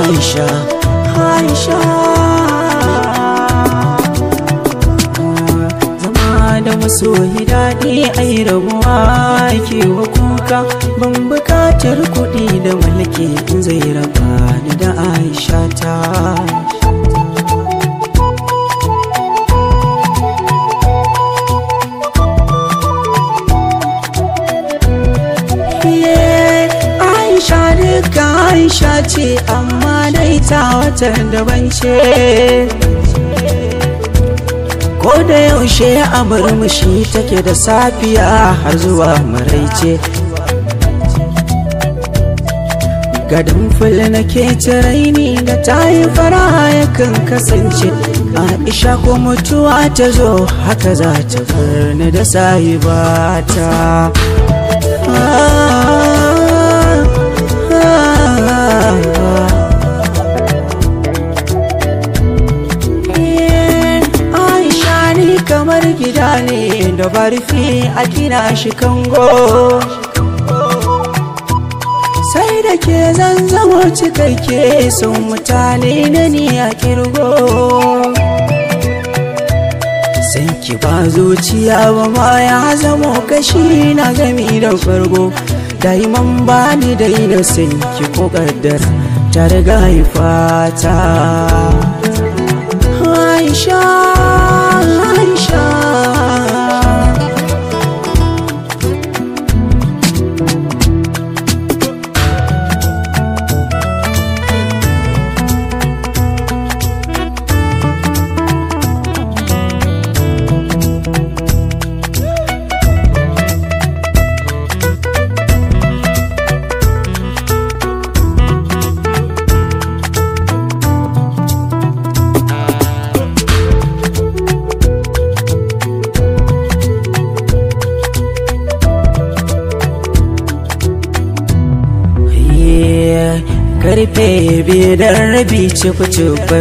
Aisha, Aisha. Zama da masoyi daɗi ai rabuwa ke wa kuka, ban bukatar kuɗi da mulki in zai raba ni da Aisha ta. Aisha ce amma dai ta watar daban ce, ko da yaushe a murmushi take da safiya har zuwa maraice. Gadon fil nake raini da ta yi fara yakan kasance. Aisha ko mutuwa ta zo haka za ta farni da sahibata. Aisha ni kamar gida ne da barfi a gina shi kango, sai da ke zan zama cikakke sun mutane na ni a kirgo. San ki ba zuciya ba ma ya zamo kashi na gami da fargo. Daiman ba ni daina san ki ko kaddara ta riga haifata. Aisha, Aisha. Karfe biyar rabi ciku-ciku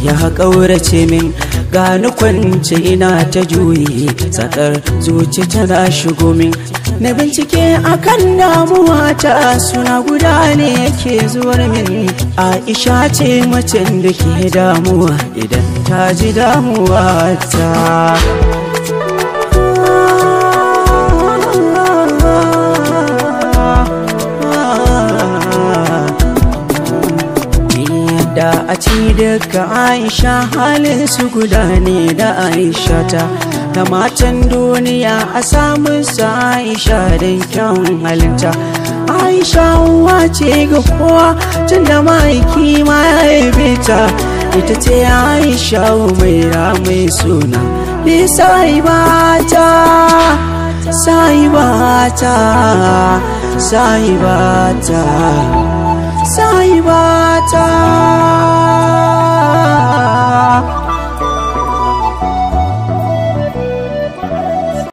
ya ƙaurace min, gani kwance ina ta juyi tsakar zuci tana shigo min. Na bincike akan damuwa ta suna guda ne yake zuwar min. Aisha ce macen da ke damuwa idan ta ji damuwa ta. Da a ci duka Aisha halin su guda ne da Aisha ta, da matan duniya a samun su Aisha don kyan halinta. Aisha uwa ce ga kowa tun da ma'aiki ma ya yabe ta. Ita ce Aisha mai suna bi sahibata, sahibata, sahibata, sahibata.